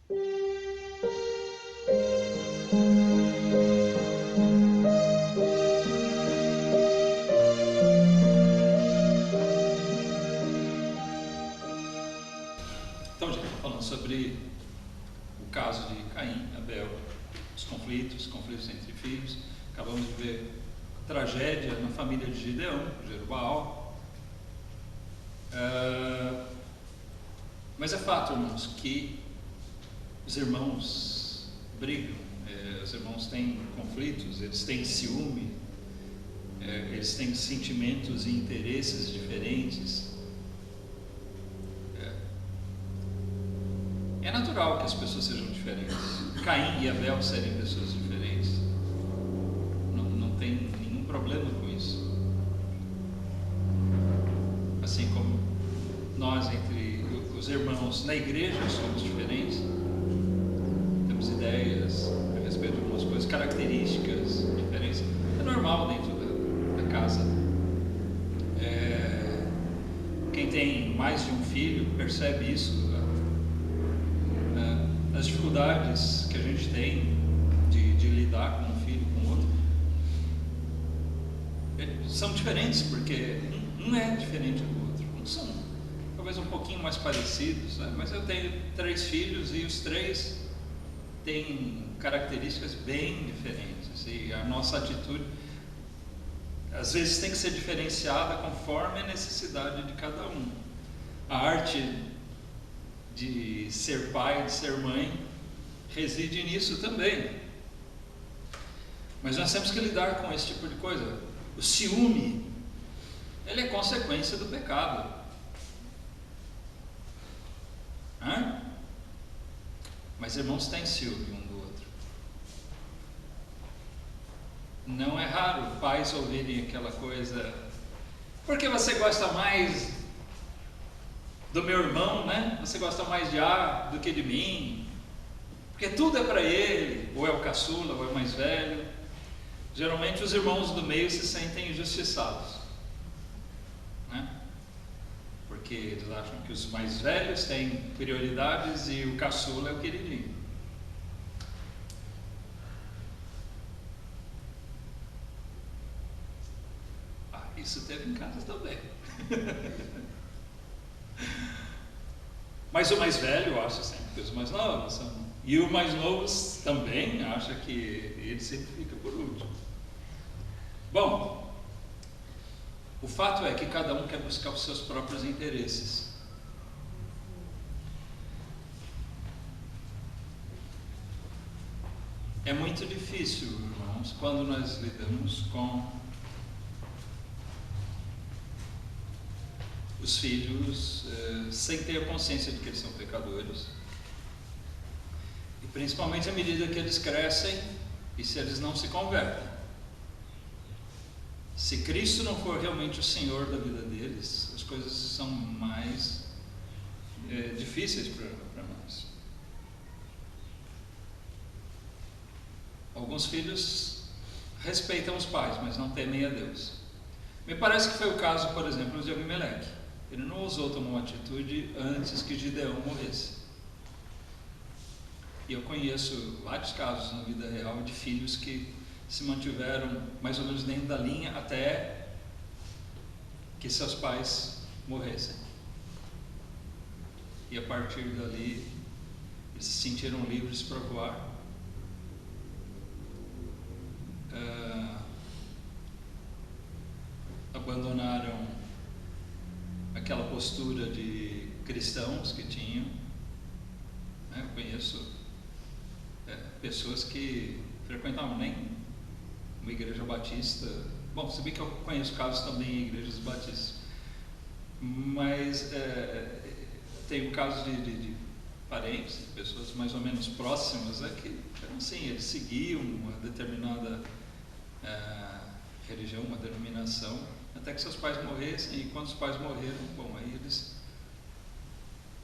Então, gente, falando sobre o caso de Caim e Abel, os conflitos entre filhos, acabamos de ver a tragédia na família de Gideão, Jerubaal. Mas é fato, irmãos, que os irmãos brigam, os irmãos têm conflitos, eles têm ciúme, eles têm sentimentos e interesses diferentes. É natural que as pessoas sejam diferentes. Caim e Abel serem pessoas diferentes. Não tem nenhum problema com isso. Assim como nós, entre os irmãos na igreja, somos diferentes. Temos ideias a respeito de algumas coisas, características diferentes. É normal dentro da casa. Quem tem mais de um filho percebe isso. As dificuldades que a gente tem de lidar com um filho, com o outro, são diferentes, porque um é diferente do outro. Não são talvez um pouquinho mais parecidos, né? Mas eu tenho 3 filhos e os 3 têm características bem diferentes, e a nossa atitude às vezes tem que ser diferenciada conforme a necessidade de cada um. A arte de ser pai, de ser mãe, reside nisso também. Mas nós temos que lidar com esse tipo de coisa. O ciúme, ele é consequência do pecado. Mas irmãos têm ciúme um do outro. Não é raro pais ouvirem aquela coisa: por que você gosta mais do meu irmão, né? Você gosta mais de A do que de mim, porque tudo é para ele, ou é o caçula, ou é o mais velho. Geralmente os irmãos do meio se sentem injustiçados, né? Porque eles acham que os mais velhos têm prioridades e o caçula é o queridinho. Isso teve em casa também. Mas o mais velho acha sempre que os mais novos são. E o mais novo também acha que ele sempre fica por último. Bom, o fato é que cada um quer buscar os seus próprios interesses. É muito difícil, irmãos, quando nós lidamos com os filhos sem ter a consciência de que eles são pecadores, e principalmente à medida que eles crescem e se eles não se convertem. Se Cristo não for realmente o Senhor da vida deles, as coisas são mais difíceis para nós. Alguns filhos respeitam os pais, mas não temem a Deus. Me parece que foi o caso, por exemplo, de Abimeleque. Ele não ousou tomar uma atitude antes que Gideão morresse. E eu conheço vários casos na vida real de filhos que se mantiveram mais ou menos dentro da linha até que seus pais morressem. E a partir dali, eles se sentiram livres para voar. Abandonaram aquela postura de cristãos que tinham. Eu conheço pessoas que frequentavam nem uma igreja batista. Bom, se bem que eu conheço casos também em igrejas batistas, mas tem casos de parentes, de pessoas mais ou menos próximas, que eram assim, eles seguiam uma determinada religião, uma denominação, até que seus pais morressem, e quando os pais morreram, bom, aí eles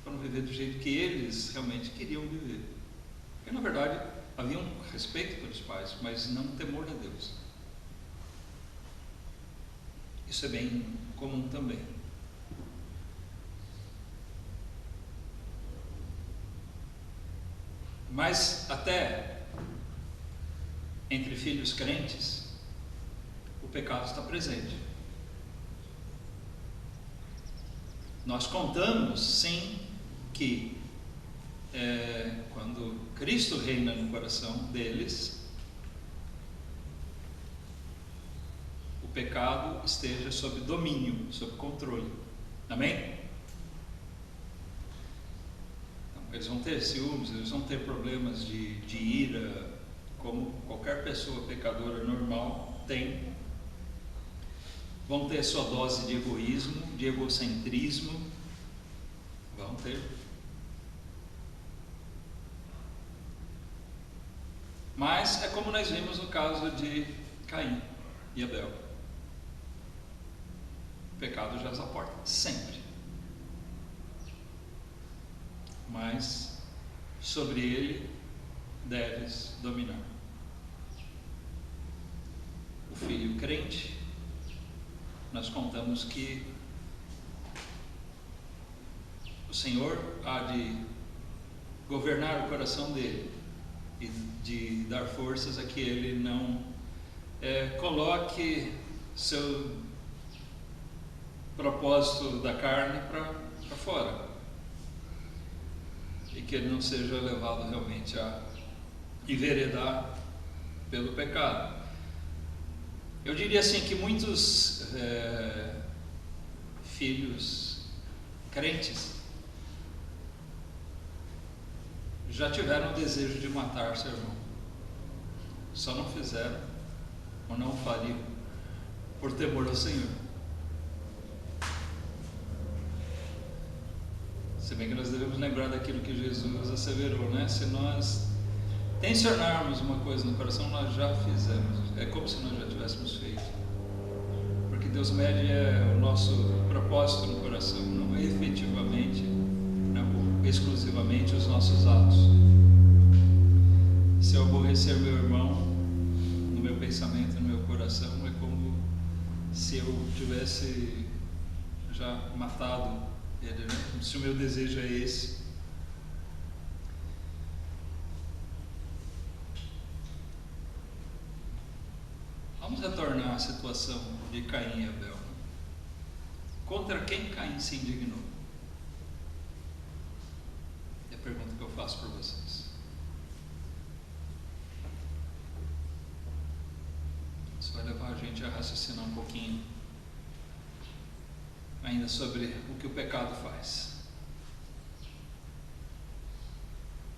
foram viver do jeito que eles realmente queriam viver. Porque na verdade havia um respeito pelos pais, mas não um temor a Deus. Isso é bem comum também. Mas até entre filhos crentes, o pecado está presente. Nós contamos, sim, que quando Cristo reina no coração deles, o pecado esteja sob domínio, sob controle. Amém? Então, eles vão ter ciúmes, eles vão ter problemas de ira, como qualquer pessoa pecadora normal tem. Vão ter sua dose de egoísmo, de egocentrismo. Vão ter. Mas é como nós vimos no caso de Caim e Abel. O pecado jaz à porta, sempre. Mas sobre ele deves dominar. O filho crente, nós contamos que o Senhor há de governar o coração dele e de dar forças a que ele não coloque seu propósito da carne para fora, e que ele não seja levado realmente a enveredar pelo pecado. Eu diria assim que muitos filhos crentes já tiveram o desejo de matar seu irmão, só não fizeram ou não fariam por temor ao Senhor. Se bem que nós devemos lembrar daquilo que Jesus asseverou, né? Se nós tensionarmos uma coisa no coração, nós já fizemos. É como se nós já tivéssemos feito. Porque Deus mede o nosso propósito no coração, não é efetivamente, não exclusivamente os nossos atos. Se eu aborrecer meu irmão, no meu pensamento, no meu coração, é como se eu tivesse já matado ele, né? Se o meu desejo é esse. Vamos retornar à situação de Caim e Abel. Contra quem Caim se indignou? É a pergunta que eu faço para vocês. Isso vai levar a gente a raciocinar um pouquinho ainda sobre o que o pecado faz.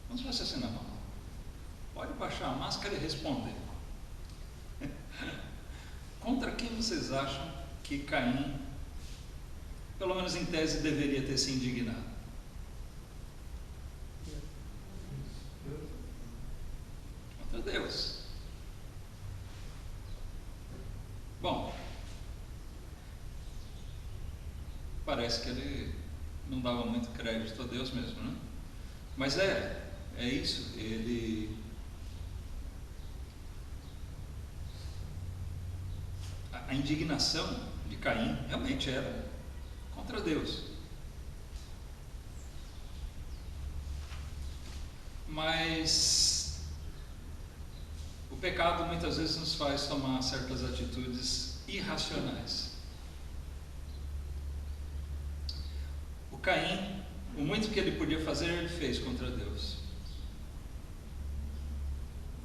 Vamos raciocinar. Pode baixar a máscara e responder. Contra quem vocês acham que Caim, pelo menos em tese, deveria ter se indignado? Contra Deus. Bom, parece que ele não dava muito crédito a Deus mesmo, né? Mas é isso. A indignação de Caim realmente era contra Deus. Mas o pecado muitas vezes nos faz tomar certas atitudes irracionais. O Caim, o muito que ele podia fazer, ele fez contra Deus.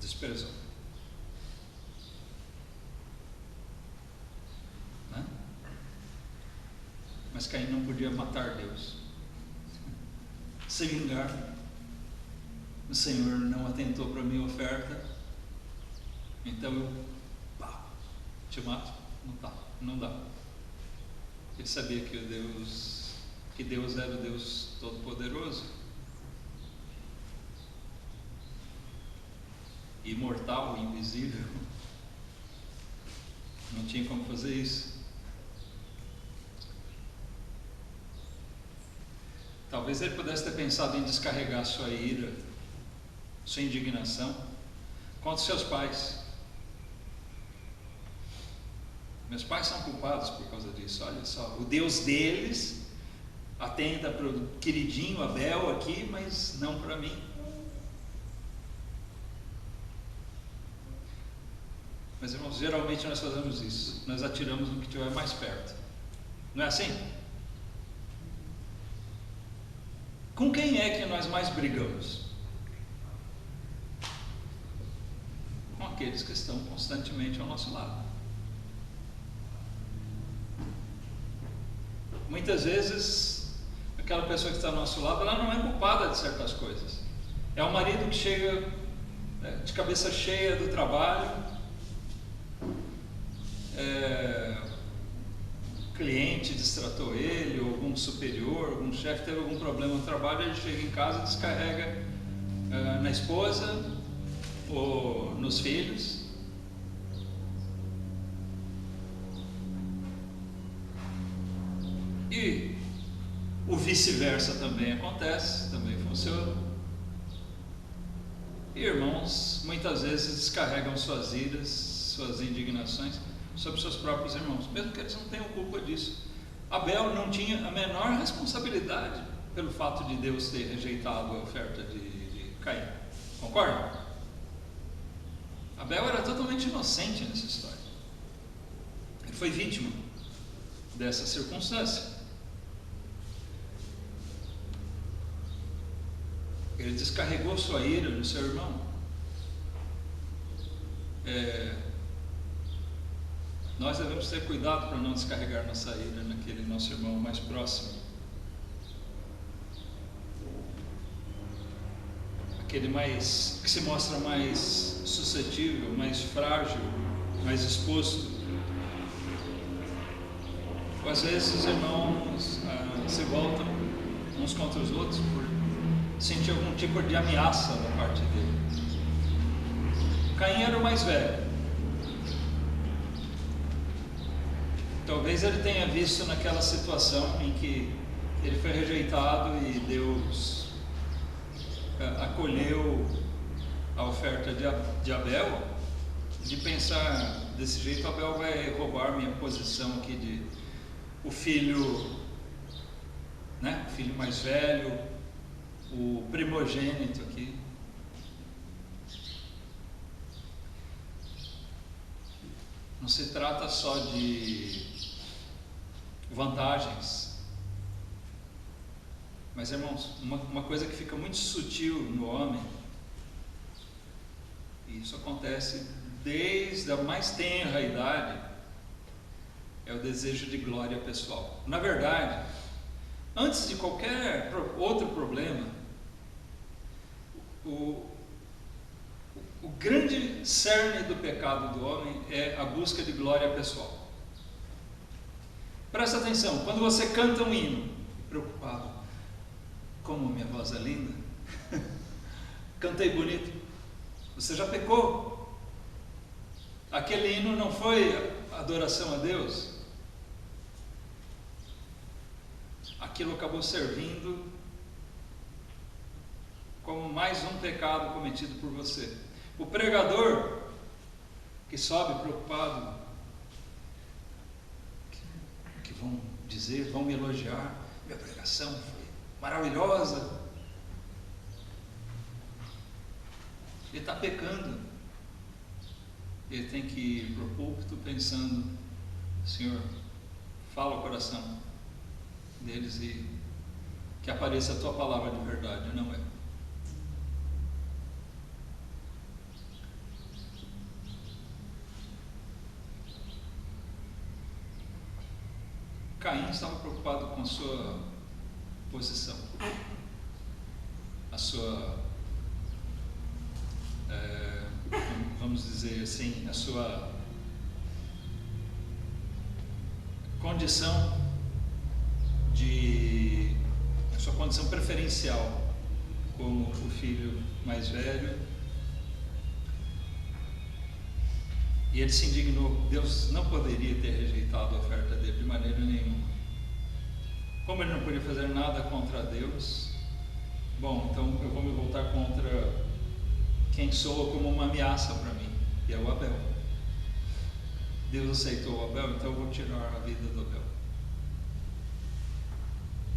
Desprezou. Mas Caim não podia matar Deus, se vingar. O Senhor não atentou para a minha oferta, então eu te mato. Não dá. Ele sabia que Deus era o Deus Todo-Poderoso, imortal, invisível. Não tinha como fazer isso. Talvez ele pudesse ter pensado em descarregar sua ira, sua indignação contra seus pais. Meus pais são culpados por causa disso. Olha só, o Deus deles atenta para o queridinho Abel aqui, mas não para mim. Mas, irmãos, geralmente nós fazemos isso. Nós atiramos no que estiver mais perto. Não é assim? Com quem é que nós mais brigamos? Com aqueles que estão constantemente ao nosso lado. Muitas vezes, aquela pessoa que está ao nosso lado, ela não é culpada de certas coisas. É o marido que chega de cabeça cheia do trabalho, o cliente distratou ele, ou algum superior, algum chefe teve algum problema no trabalho, ele chega em casa e descarrega na esposa ou nos filhos. E o vice-versa também acontece, também funciona. E irmãos muitas vezes descarregam suas iras, suas indignações sobre seus próprios irmãos, mesmo que eles não tenham culpa disso. Abel não tinha a menor responsabilidade pelo fato de Deus ter rejeitado a oferta de Caim. Concorda? Abel era totalmente inocente nessa história. Ele foi vítima dessa circunstância. Ele descarregou sua ira no seu irmão. Nós devemos ter cuidado para não descarregar nossa ira naquele nosso irmão mais próximo. Aquele que se mostra mais suscetível, mais frágil, mais exposto. Ou às vezes os irmãos se voltam uns contra os outros por sentir algum tipo de ameaça da parte dele. Caim era o mais velho. Talvez ele tenha visto naquela situação em que ele foi rejeitado e Deus acolheu a oferta de Abel, de pensar desse jeito: Abel vai roubar minha posição aqui de o filho, o filho mais velho, o primogênito aqui. Não se trata só de vantagens, mas, irmãos, uma coisa que fica muito sutil no homem, e isso acontece desde a mais tenra idade, é o desejo de glória pessoal. Na verdade, antes de qualquer outro problema, o grande cerne do pecado do homem é a busca de glória pessoal. Presta atenção, quando você canta um hino, preocupado, como minha voz é linda, cantei bonito, você já pecou. Aquele hino não foi adoração a Deus. Aquilo acabou servindo como mais um pecado cometido por você. O pregador que sobe preocupado, o que vão dizer, vão me elogiar, minha pregação foi maravilhosa. Ele está pecando. Ele tem que ir para o púlpito pensando: Senhor, fala o coração deles e que apareça a tua palavra de verdade, não é? Caim estava preocupado com a sua posição, a sua, vamos dizer assim, a sua condição preferencial como o filho mais velho. E ele se indignou. Deus não poderia ter rejeitado a oferta dele de maneira nenhuma. Como ele não podia fazer nada contra Deus, bom, então eu vou me voltar contra quem soa como uma ameaça para mim, e é o Abel. Deus aceitou o Abel, então eu vou tirar a vida do Abel.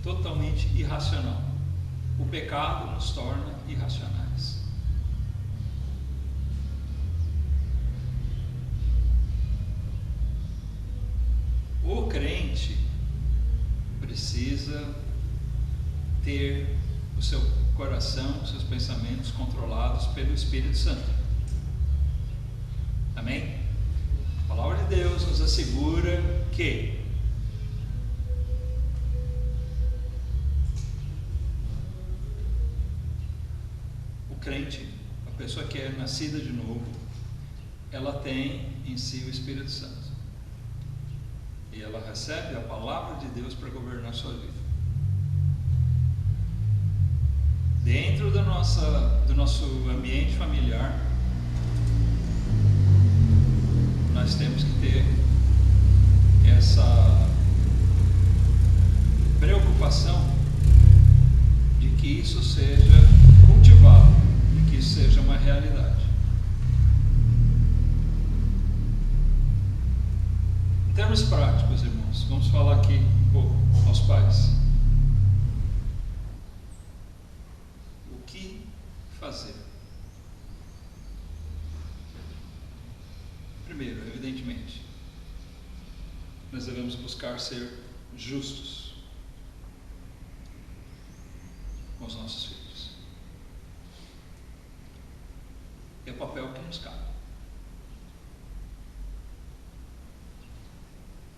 Totalmente irracional. O pecado nos torna irracionais. coração, seus pensamentos controlados pelo Espírito Santo. Amém? A palavra de Deus nos assegura que o crente, a pessoa que é nascida de novo, ela tem em si o Espírito Santo. E ela recebe a palavra de Deus para governar a sua vida. Dentro do nosso ambiente familiar, nós temos que ter essa preocupação de que isso seja cultivado, de que isso seja uma realidade. Em termos práticos, irmãos, vamos falar aqui um pouco aos pais. O que fazer? Primeiro, evidentemente, nós devemos buscar ser justos com os nossos filhos. É o papel que nos cabe.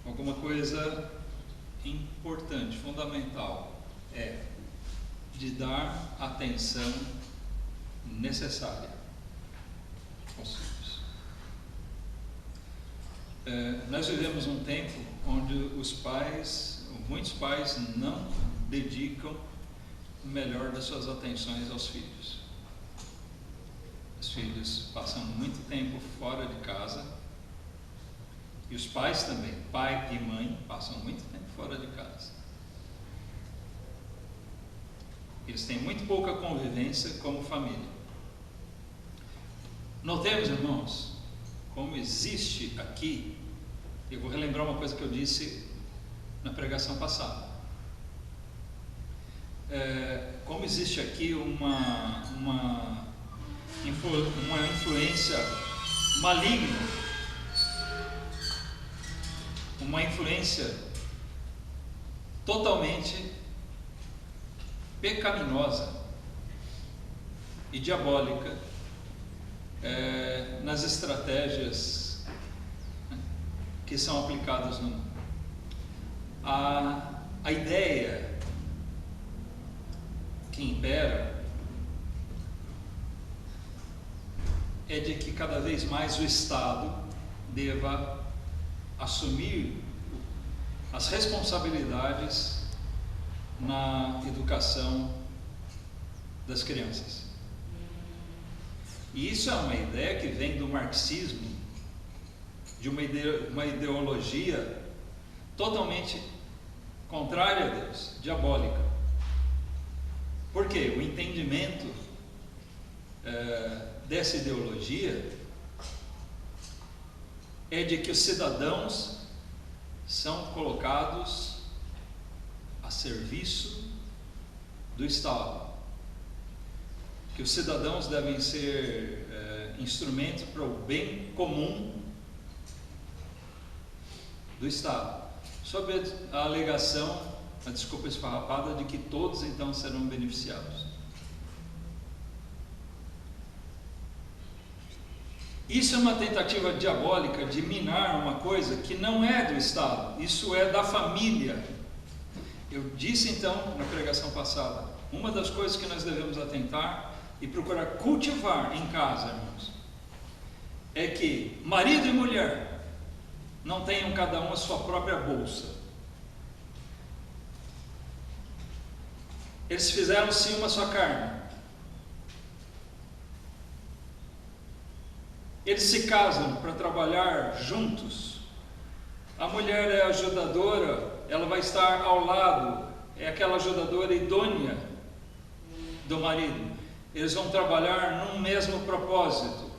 Alguma coisa importante, fundamental, é de dar atenção necessária aos filhos. Nós vivemos um tempo onde muitos pais não dedicam o melhor das suas atenções aos filhos. Os filhos passam muito tempo fora de casa, e os pais também, pai e mãe, passam muito tempo fora de casa. Eles têm muito pouca convivência como família. Notemos, irmãos, como existe aqui, eu vou relembrar uma coisa que eu disse na pregação passada. Como existe aqui uma influência maligna, uma influência totalmente pecaminosa e diabólica nas estratégias que são aplicadas no mundo. A ideia que impera é de que cada vez mais o Estado deva assumir as responsabilidades na educação das crianças. E isso é uma ideia que vem do marxismo, de uma ideologia totalmente contrária a Deus, diabólica. Por quê? O entendimento dessa ideologia é de que os cidadãos são colocados a serviço do Estado, que os cidadãos devem ser instrumento para o bem comum do Estado, sob a alegação, a desculpa esfarrapada de que todos então serão beneficiados. Isso é uma tentativa diabólica de minar uma coisa que não é do Estado, isso é da família. Eu disse então na pregação passada, uma das coisas que nós devemos atentar e procurar cultivar em casa, irmãos, é que marido e mulher não tenham cada um a sua própria bolsa. Eles fizeram sim uma só carne. Eles se casam para trabalhar juntos. A mulher é ajudadora, ela vai estar ao lado, é aquela ajudadora idônea do marido. Eles vão trabalhar num mesmo propósito.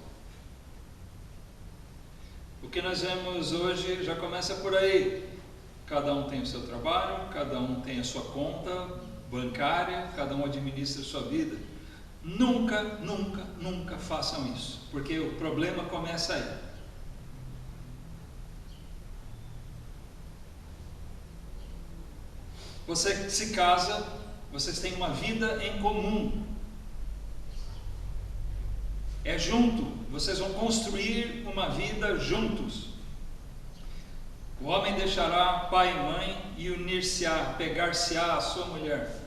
O que nós vemos hoje já começa por aí. Cada um tem o seu trabalho, cada um tem a sua conta bancária, cada um administra a sua vida. Nunca, nunca, nunca façam isso, porque o problema começa aí. Você se casa, vocês têm uma vida em comum. É junto, vocês vão construir uma vida juntos. O homem deixará pai e mãe e unir-se-á, pegar-se-á à sua mulher.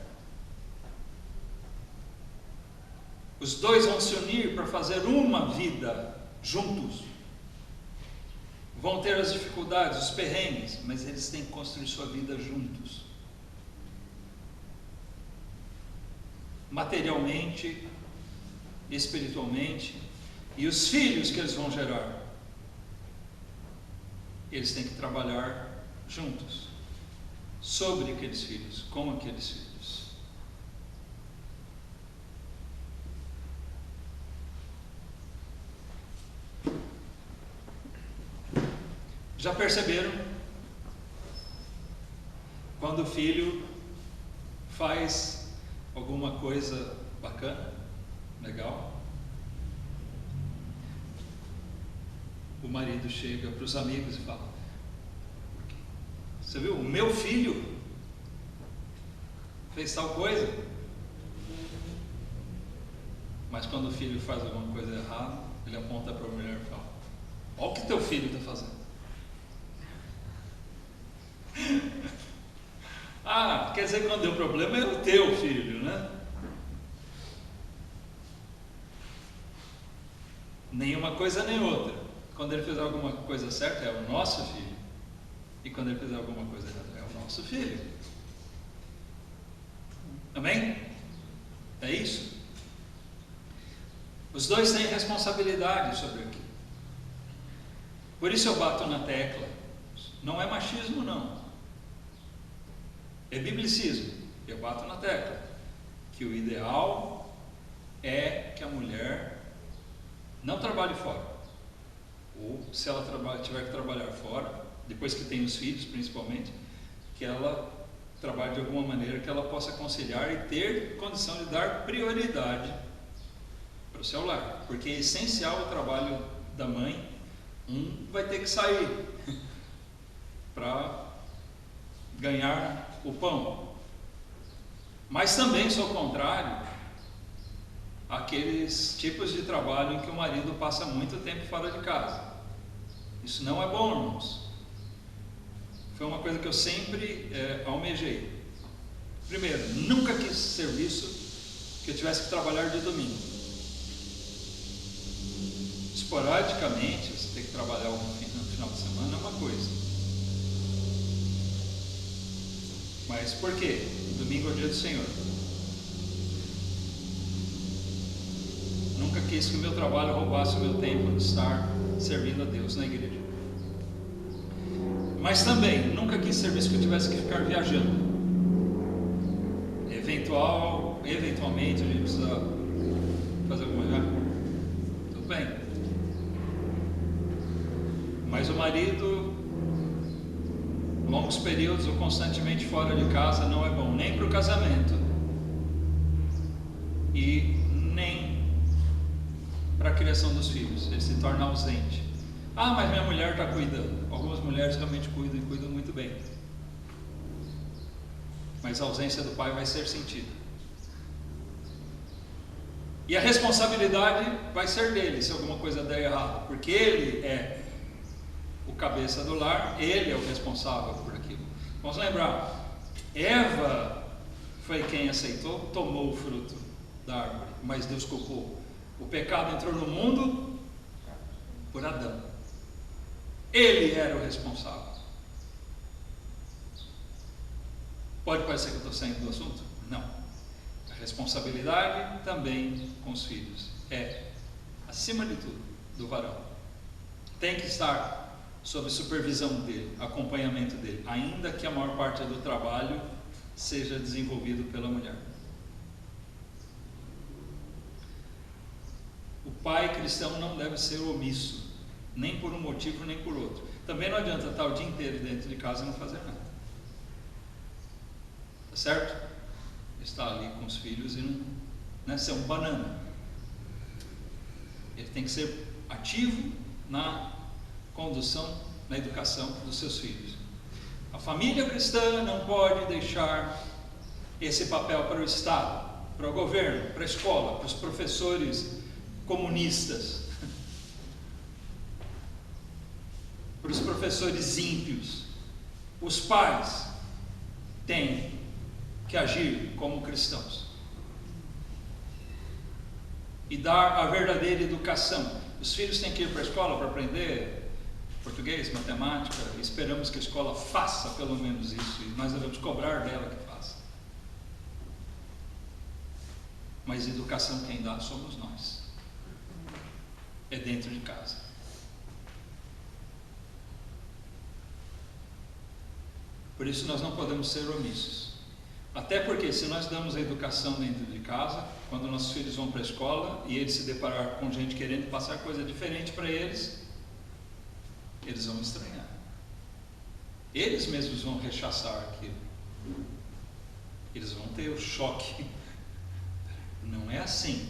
Os dois vão se unir para fazer uma vida juntos. Vão ter as dificuldades, os perrengues, mas eles têm que construir sua vida juntos. Materialmente, espiritualmente, e os filhos que eles vão gerar, eles têm que trabalhar juntos, sobre aqueles filhos, com aqueles filhos. Já perceberam? Quando o filho faz alguma coisa bacana, legal, o marido chega para os amigos e fala: você viu, o meu filho fez tal coisa. Mas quando o filho faz alguma coisa errada, ele aponta para a mulher e fala: olha o que teu filho está fazendo. Ah, quer dizer que quando deu problema é o teu filho, né? Nenhuma coisa nem outra. Quando ele fizer alguma coisa certa, é o nosso filho. E quando ele fizer alguma coisa errada, é o nosso filho. Amém? É isso? Os dois têm responsabilidade sobre aquilo. Por isso eu bato na tecla. Não é machismo, não. É biblicismo. Eu bato na tecla que o ideal é que a mulher não trabalhe fora. Ou se ela tiver que trabalhar fora, depois que tem os filhos principalmente, que ela trabalhe de alguma maneira que ela possa conciliar e ter condição de dar prioridade para o seu lar. Porque é essencial o trabalho da mãe. Vai ter que sair para ganhar o pão. Mas também sou contrário àqueles tipos de trabalho em que o marido passa muito tempo fora de casa. Isso não é bom, irmãos. Foi uma coisa que eu sempre almejei. Primeiro, nunca quis serviço que eu tivesse que trabalhar de domingo. Esporadicamente, você tem que trabalhar no final de semana é uma coisa. Mas por quê? Domingo é o dia do Senhor. Nunca quis que o meu trabalho roubasse o meu tempo de estar servindo a Deus na igreja. Mas também, nunca quis serviço que eu tivesse que ficar viajando. Eventualmente a gente precisa fazer alguma coisa. Tudo bem. Mas o marido, longos períodos ou constantemente fora de casa não é bom, nem para o casamento e nem para a criação dos filhos. Ele se torna ausente. Ah, mas minha mulher está cuidando. Algumas mulheres realmente cuidam e cuidam muito bem, mas a ausência do pai vai ser sentida, e a responsabilidade vai ser dele se alguma coisa der errado, porque ele é o cabeça do lar, ele é o responsável por aquilo. Vamos lembrar, Eva foi quem aceitou, tomou o fruto da árvore, mas Deus culpou. O pecado entrou no mundo por Adão. Ele era o responsável. Pode parecer que eu estou saindo do assunto? Não. A responsabilidade também com os filhos é, acima de tudo, do varão. Tem que estar sob supervisão dele, acompanhamento dele, ainda que a maior parte do trabalho seja desenvolvido pela mulher. O pai cristão não deve ser omisso, nem por um motivo nem por outro. Também não adianta estar o dia inteiro dentro de casa e não fazer nada. Tá certo? Estar ali com os filhos e não ser um banana. Ele tem que ser ativo na condução, na educação dos seus filhos. A família cristã não pode deixar esse papel para o Estado, para o governo, para a escola, para os professores comunistas, para os professores ímpios. Os pais têm que agir como cristãos e dar a verdadeira educação. Os filhos têm que ir para a escola para aprender português, matemática. Esperamos que a escola faça pelo menos isso, e nós devemos cobrar dela que faça. Mas educação quem dá somos nós. É dentro de casa. Por isso nós não podemos ser omissos. Até porque se nós damos a educação dentro de casa, quando nossos filhos vão para a escola e eles se deparar com gente querendo passar coisa diferente para eles, eles vão estranhar. Eles mesmos vão rechaçar aquilo. Eles vão ter o choque. Não é assim.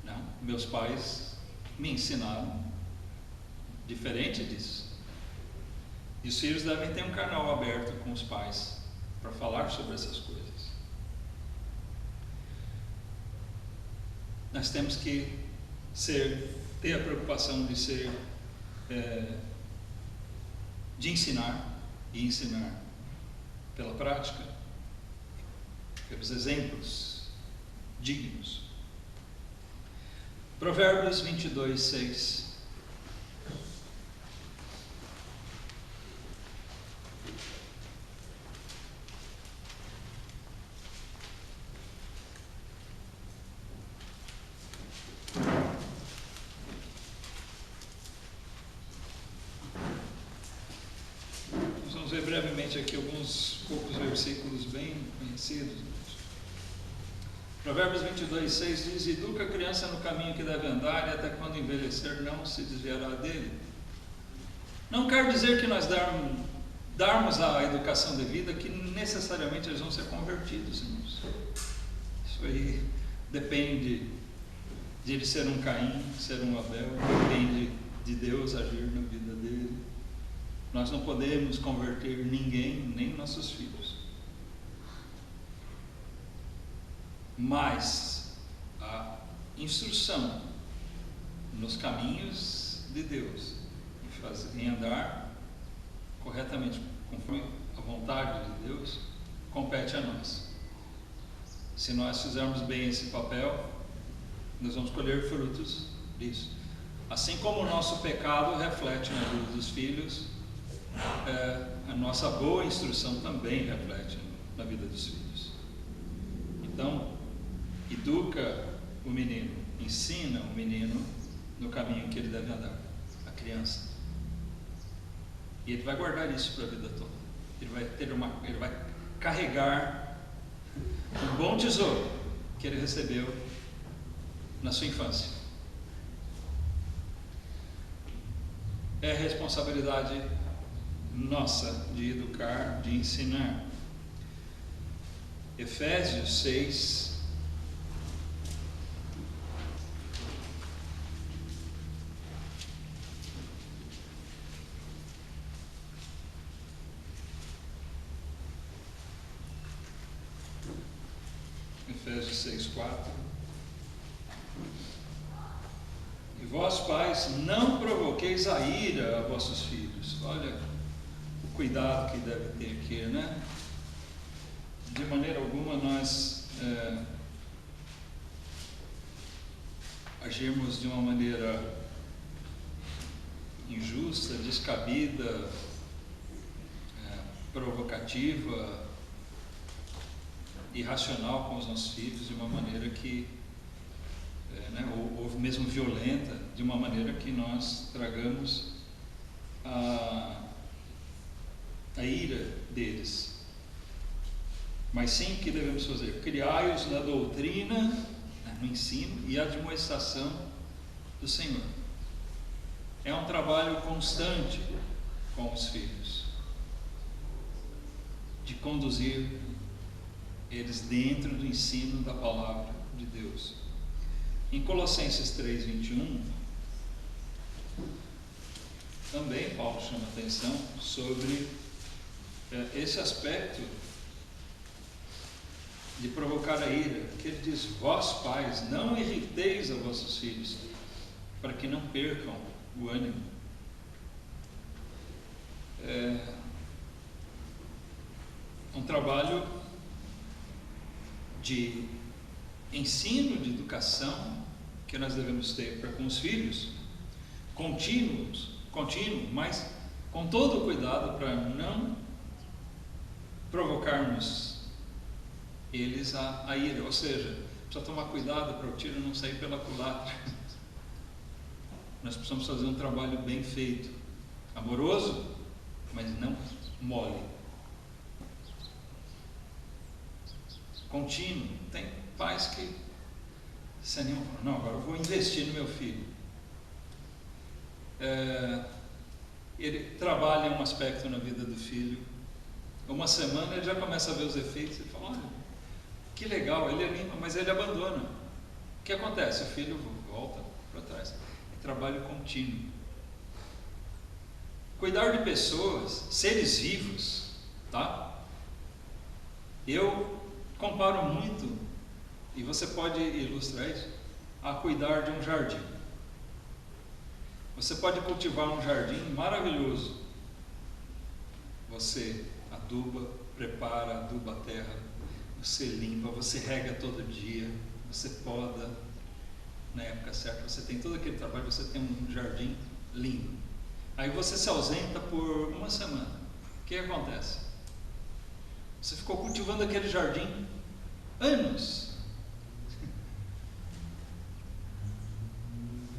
Não, meus pais me ensinaram diferente disso. E os filhos devem ter um canal aberto com os pais para falar sobre essas coisas. Nós temos que ter a preocupação de de ensinar, e ensinar pela prática, pelos exemplos dignos. Provérbios 22, 6. Vamos ver brevemente aqui alguns poucos versículos bem conhecidos. Provérbios 22, 6 diz: educa a criança no caminho que deve andar, e até quando envelhecer não se desviará dele. Não quer dizer que nós darmos a educação devida que necessariamente eles vão ser convertidos, irmãos. Isso aí depende de ele ser um Caim, ser um Abel, depende de Deus agir na vida dele. Nós não podemos converter ninguém, nem nossos filhos. Mas a instrução nos caminhos de Deus, em andar corretamente conforme a vontade de Deus, compete a nós. Se nós fizermos bem esse papel, nós vamos colher frutos disso. Assim como o nosso pecado reflete na vida dos filhos, a nossa boa instrução também reflete na vida dos filhos. Então, educa o menino, ensina o menino no caminho que ele deve andar, a criança. E ele vai guardar isso para a vida toda. Ele vai carregar um bom tesouro que ele recebeu na sua infância. É responsabilidade nossa de educar, de ensinar. Efésios 6, Efésios 6, 4. E vós, pais, não provoqueis a ira a vossos filhos. Olha o cuidado que deve ter aqui, né? De maneira alguma nós agirmos de uma maneira injusta, descabida, provocativa, irracional com os nossos filhos, de uma maneira que, ou mesmo violenta, de uma maneira que nós tragamos a ira deles. Mas sim, o que devemos fazer? Criai-os na doutrina, no ensino e admoestação do Senhor. É um trabalho constante com os filhos, de conduzir eles dentro do ensino da palavra de Deus. Em Colossenses 3, 21, também Paulo chama atenção sobre esse aspecto de provocar a ira, que ele diz: vós pais, não irriteis a vossos filhos, para que não percam o ânimo. É um trabalho de ensino, de educação que nós devemos ter para com os filhos, contínuo, mas com todo o cuidado para não provocarmos eles a ira, ou seja, precisa tomar cuidado para o tiro não sair pela culatra. Nós precisamos fazer um trabalho bem feito, amoroso, mas não mole, contínuo. Tem pais que se animam, não, agora eu vou investir no meu filho. Ele trabalha um aspecto na vida do filho, uma semana ele já começa a ver os efeitos e fala: olha, que legal, ele anima, mas ele abandona. O que acontece? O filho volta para trás. É trabalho contínuo. Cuidar de pessoas, seres vivos, tá? Eu comparo muito, e você pode ilustrar isso, a cuidar de um jardim. Você pode cultivar um jardim maravilhoso. Você aduba, prepara, aduba a terra, você limpa, você rega todo dia, você poda na época certa, você tem todo aquele trabalho, você tem um jardim lindo. Aí você se ausenta por uma semana. O que acontece? Você ficou cultivando aquele jardim anos.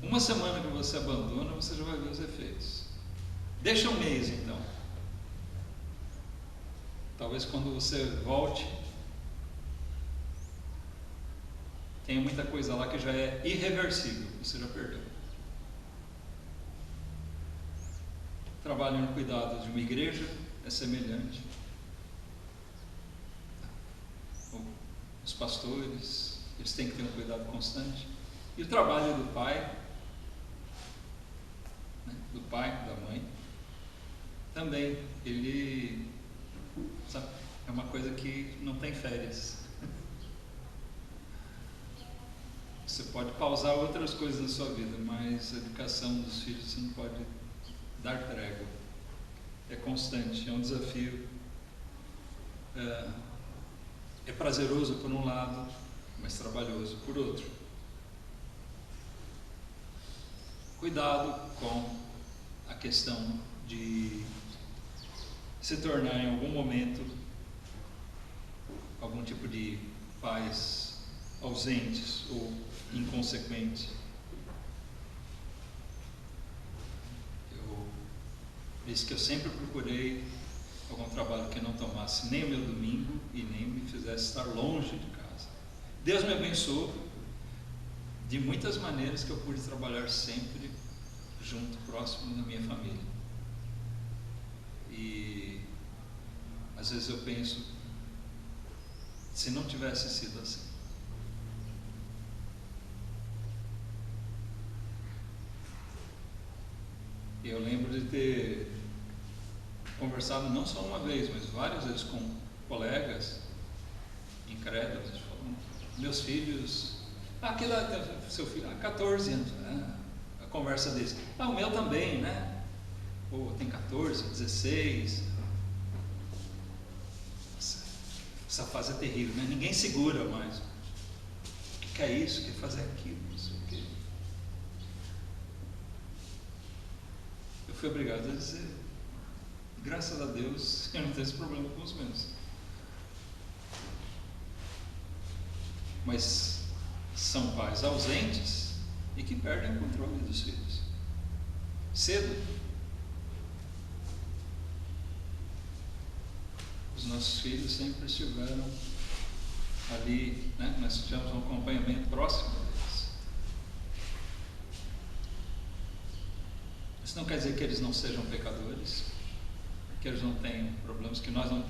Uma semana que você abandona, você já vai ver os efeitos. Deixa um mês então. Talvez quando você volte, tem muita coisa lá que já é irreversível, você já perdeu. Trabalho no cuidado de uma igreja é semelhante. Os pastores, eles têm que ter um cuidado constante. E o trabalho do pai, da mãe, também, ele, sabe, é uma coisa que não tem férias. Você pode pausar outras coisas na sua vida, mas a educação dos filhos você não pode dar trégua. É constante, é um desafio. É prazeroso por um lado, mas trabalhoso por outro. Cuidado com a questão de se tornar em algum momento algum tipo de pais ausentes ou inconsequentes. Eu disse que eu sempre procurei algum trabalho que não tomasse nem o meu domingo e nem me fizesse estar longe de casa. Deus me abençoou de muitas maneiras que eu pude trabalhar sempre junto, próximo da minha família. E às vezes eu penso, se não tivesse sido assim. Eu lembro de ter conversado não só uma vez, mas várias vezes com colegas incrédulos, falando: meus filhos, aquele seu filho, 14 anos, a conversa deles, o meu também, né? Pô, tem 14, 16. Essa fase é terrível, né? Ninguém segura mais. O que é isso? O que é fazer aquilo? Não sei o quê. Eu fui obrigado a dizer: graças a Deus eu não tenho esse problema com os meus. Mas são pais ausentes e que perdem o controle dos filhos cedo. Os nossos filhos sempre estiveram ali, né? Nós tivemos um acompanhamento próximo deles. Isso não quer dizer que eles não sejam pecadores, que eles não tenham problemas, que nós não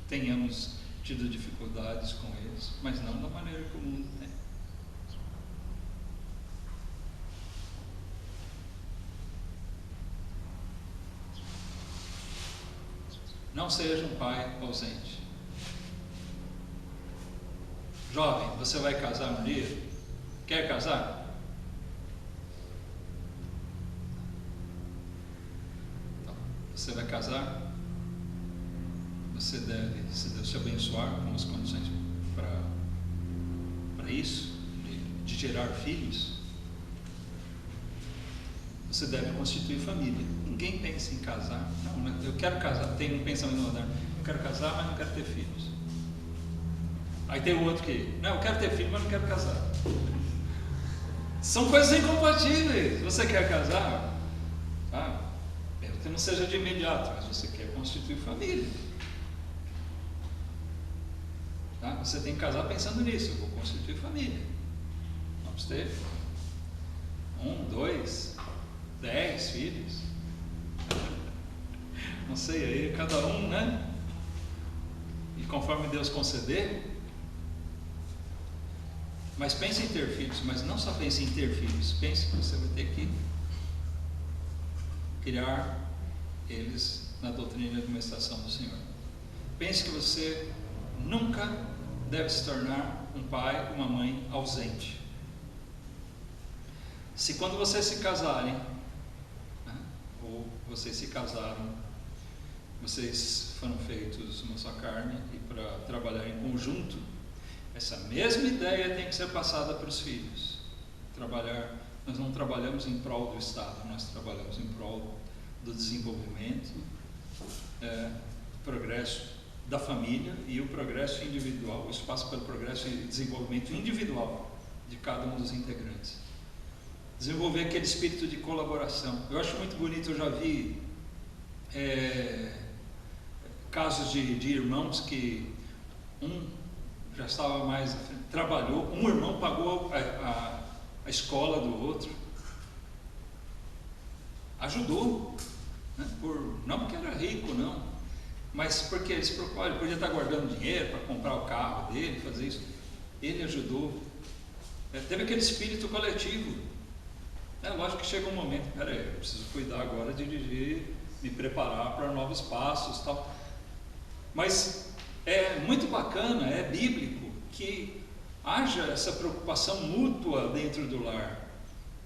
tenhamos tido dificuldades com eles, mas não da maneira que o mundo tem. Não seja um pai ausente. Jovem, você vai casar um dia? Quer casar? Então, você vai casar? Você deve, se Deus te abençoar com as condições para isso, de gerar filhos, você deve constituir família. Ninguém pensa em casar. Não, eu quero casar, tem um pensamento moderno. Eu quero casar, mas não quero ter filhos. Aí tem o outro que, não, eu quero ter filho, mas não quero casar. São coisas incompatíveis. Você quer casar? Ah, mesmo que não seja de imediato, mas você quer constituir família. Tá? Você tem que casar pensando nisso. Eu vou constituir família. Vamos ter 1, 2, 10 filhos. Não sei, aí cada um, né? E conforme Deus conceder. Mas pense em ter filhos, mas não só pense em ter filhos, pense que você vai ter que criar eles na doutrina e administração do Senhor. Pense que você nunca deve se tornar um pai ou uma mãe ausente. Se quando vocês se casarem, né, ou vocês se casaram, vocês foram feitos uma só carne e para trabalhar em conjunto, essa mesma ideia tem que ser passada para os filhos. Nós não trabalhamos em prol do Estado, nós trabalhamos em prol do desenvolvimento, progresso da família e o progresso individual, o espaço para o progresso e desenvolvimento individual de cada um dos integrantes. Desenvolver aquele espírito de colaboração. Eu acho muito bonito, eu já vi casos de irmãos que já estava mais, trabalhou, um irmão pagou a escola do outro, ajudou, né? Não porque era rico, não, mas porque eles preocuparam, ele podia estar guardando dinheiro para comprar o carro dele, fazer isso, ele ajudou, teve aquele espírito coletivo. Lógico que chega um momento, peraí, eu preciso cuidar agora, dirigir, me preparar para novos passos, tal. Mas é muito bacana, é bíblico que haja essa preocupação mútua dentro do lar.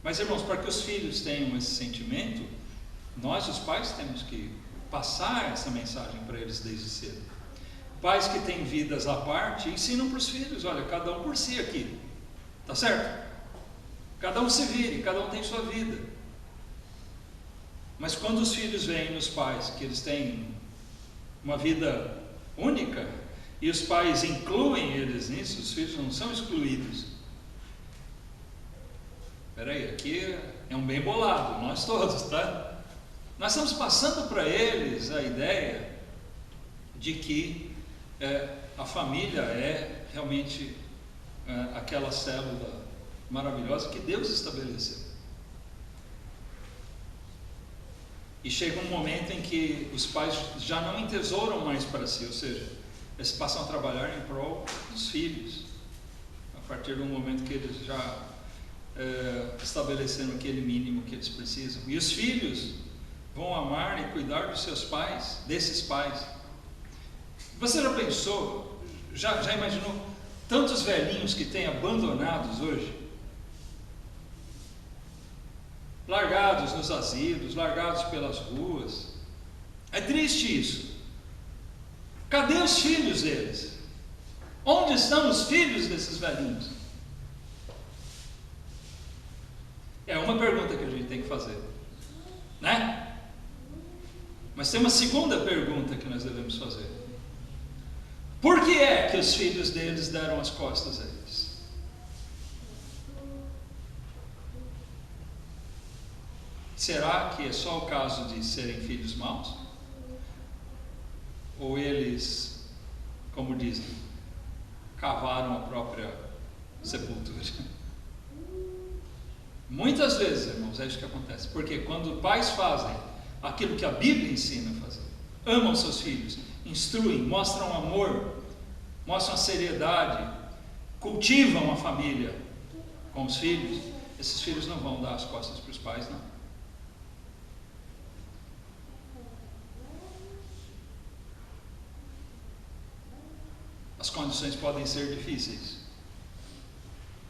Mas, irmãos, para que os filhos tenham esse sentimento, nós, os pais, temos que passar essa mensagem para eles desde cedo. Pais que têm vidas à parte ensinam para os filhos: olha, cada um por si aqui, tá certo? Cada um se vire, cada um tem sua vida. Mas quando os filhos veem nos pais que eles têm uma vida única, e os pais incluem eles nisso, os filhos não são excluídos. Espera aí, aqui é um bem bolado, nós todos, tá? Nós estamos passando para eles a ideia de que a família é realmente aquela célula maravilhosa que Deus estabeleceu. E chega um momento em que os pais já não entesouram mais para si, ou seja, eles passam a trabalhar em prol dos filhos, a partir do momento que eles já estabeleceram aquele mínimo que eles precisam. E os filhos vão amar e cuidar dos seus pais, desses pais. Você já pensou, já imaginou tantos velhinhos que têm abandonados hoje? Largados nos asilos, largados pelas ruas. É triste isso. Cadê os filhos deles? Onde estão os filhos desses velhinhos? É uma pergunta que a gente tem que fazer, né? Mas tem uma segunda pergunta que nós devemos fazer: por que é que os filhos deles deram as costas a eles? Será que é só o caso de serem filhos maus? Ou eles, como dizem, cavaram a própria sepultura? Muitas vezes, irmãos, é isso que acontece. Porque quando pais fazem aquilo que a Bíblia ensina a fazer, amam seus filhos, instruem, mostram amor, mostram a seriedade, cultivam a família com os filhos, esses filhos não vão dar as costas para os pais, não. As condições podem ser difíceis,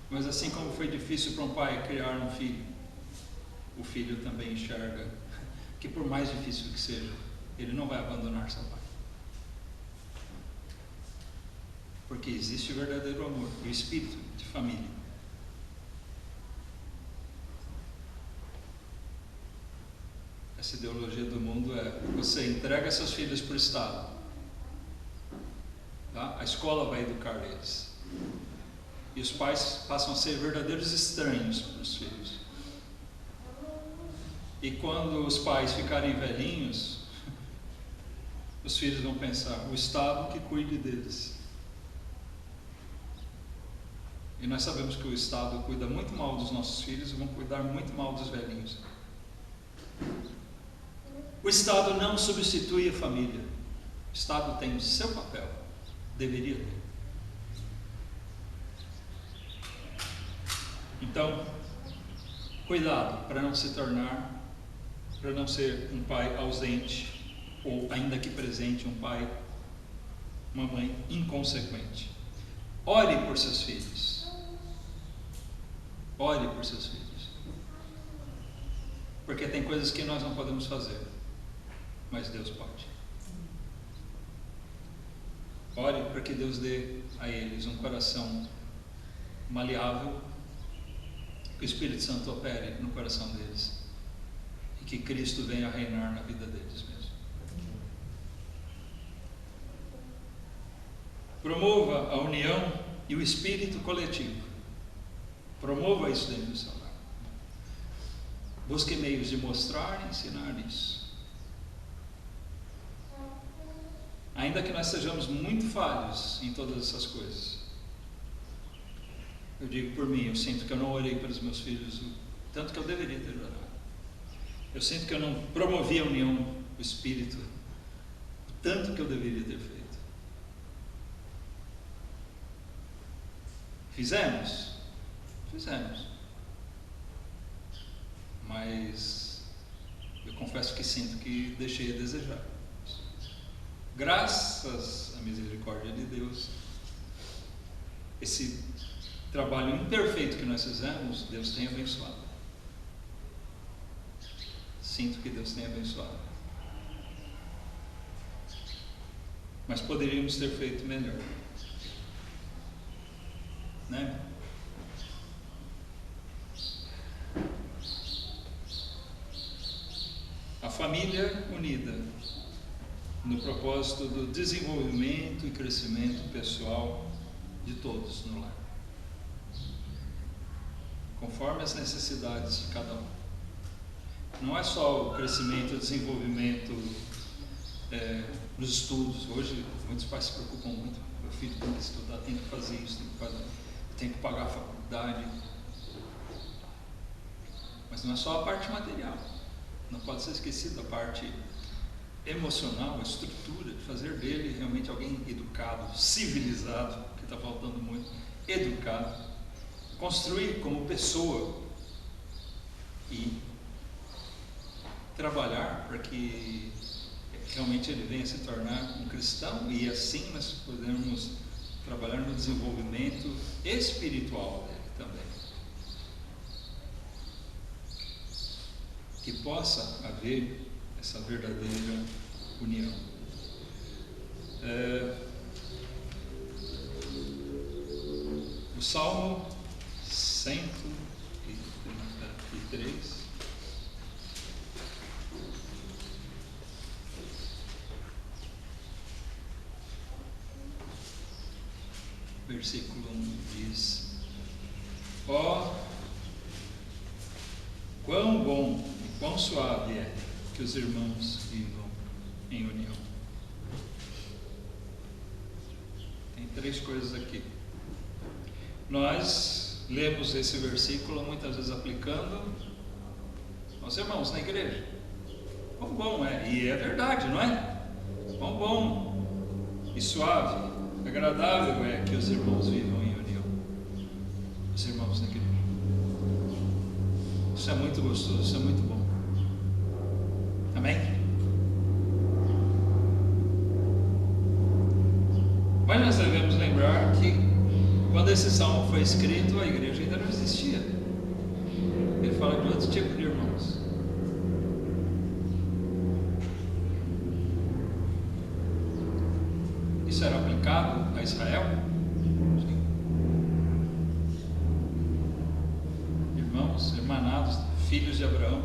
Mas assim como foi difícil para um pai criar um filho, o filho também enxerga que por mais difícil que seja, ele não vai abandonar seu pai. Porque existe o verdadeiro amor, o espírito de família. Essa ideologia do mundo é: você entrega seus filhos para o Estado, tá? A escola vai educar eles, e os pais passam a ser verdadeiros estranhos para os filhos. E quando os pais ficarem velhinhos, os filhos vão pensar: o Estado que cuide deles. E nós sabemos que o Estado cuida muito mal dos nossos filhos e vão cuidar muito mal dos velhinhos. O Estado não substitui a família. O Estado tem o seu papel, deveria ter. Então, cuidado para não se tornar, para não ser um pai ausente, ou ainda que presente, um pai, uma mãe inconsequente. Ore por seus filhos. Ore por seus filhos. Porque tem coisas que nós não podemos fazer, mas Deus pode. Ore para que Deus dê a eles um coração maleável, que o Espírito Santo opere no coração deles e que Cristo venha reinar na vida deles mesmo. Promova a união e o espírito coletivo. Promova isso dentro do seu lar. Busque meios de mostrar e ensinar isso. Ainda que nós sejamos muito falhos em todas essas coisas. Eu digo por mim, eu sinto que eu não orei pelos meus filhos o tanto que eu deveria ter orado. Eu sinto que eu não promovi a união do espírito o tanto que eu deveria ter feito. Fizemos? Fizemos. Mas eu confesso que sinto que deixei a desejar. Graças à misericórdia de Deus, esse trabalho imperfeito que nós fizemos, Deus tem abençoado. Sinto que Deus tem abençoado. Mas poderíamos ter feito melhor, né? A família unida no propósito do desenvolvimento e crescimento pessoal de todos no lar, conforme as necessidades de cada um. Não é só o crescimento e o desenvolvimento nos estudos. Hoje muitos pais se preocupam muito: meu filho tem que estudar, tem que fazer isso, tem que pagar a faculdade. Mas não é só a parte material, não pode ser esquecida a parte emocional, a estrutura, de fazer dele realmente alguém educado, civilizado, que está faltando muito, educado, construir como pessoa e trabalhar para que realmente ele venha se tornar um cristão, e assim nós podemos trabalhar no desenvolvimento espiritual dele também. Que possa haver essa verdadeira união. O Salmo 133, versículo 1 diz: ó, quão bom e quão suave é que os irmãos vivam em união. Tem 3 coisas aqui. Nós lemos esse versículo muitas vezes aplicando aos irmãos na igreja. Quão bom é, e é verdade, não é? Quão bom e suave, agradável é que os irmãos vivam em união. Os irmãos na igreja. Isso é muito gostoso, isso é muito bom. Amém? Mas nós devemos lembrar que quando esse salmo foi escrito, a igreja tipos de irmãos. Isso era aplicado a Israel? Sim. Irmãos, irmanados, filhos de Abraão.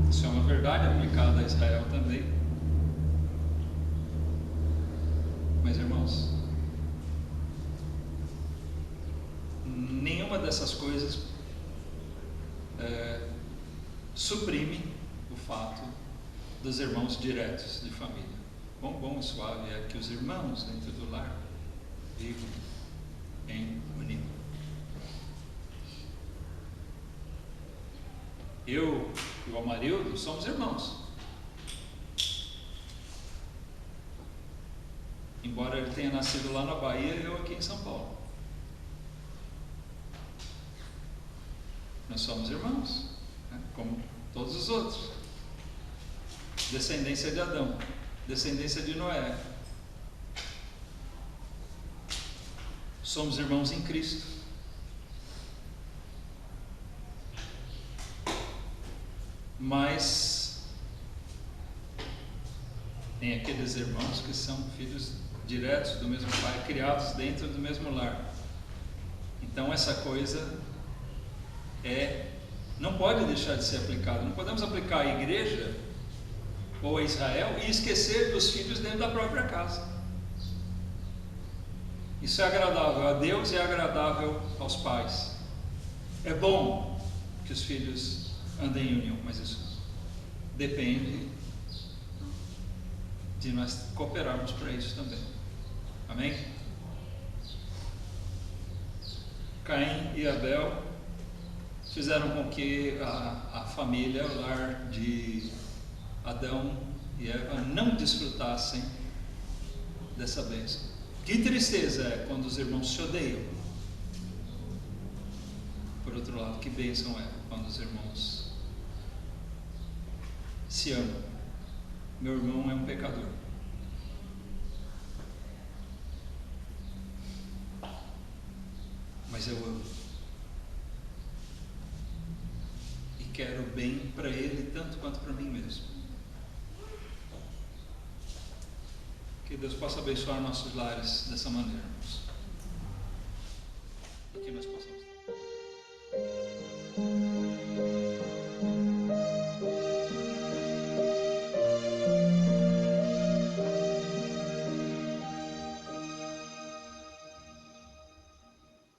Isso é uma verdade aplicada a Israel também. Mas, irmãos, nenhuma dessas coisas suprime o fato dos irmãos diretos de família. Quão bom e suave é que os irmãos dentro do lar vivam em união. Eu e o Amarildo somos irmãos. Embora ele tenha nascido lá na Bahia e eu aqui em São Paulo. Nós somos irmãos, né? Como todos os outros. Descendência de Adão, descendência de Noé. Somos irmãos em Cristo. Mas tem aqueles irmãos que são filhos diretos do mesmo pai, criados dentro do mesmo lar. Então essa coisa não pode deixar de ser aplicada. Não podemos aplicar à igreja ou a Israel e esquecer dos filhos dentro da própria casa. Isso é agradável a Deus e é agradável aos pais. É bom que os filhos andem em união, mas isso depende de nós cooperarmos para isso também. Amém? Caim e Abel fizeram com que a família, o lar de Adão e Eva, não desfrutassem dessa bênção. Que tristeza é quando os irmãos se odeiam. Por outro lado, que bênção é quando os irmãos se amam. Meu irmão é um pecador. Mas eu amo. E quero bem para ele tanto quanto para mim mesmo. Que Deus possa abençoar nossos lares dessa maneira, irmãos. E que nós possamos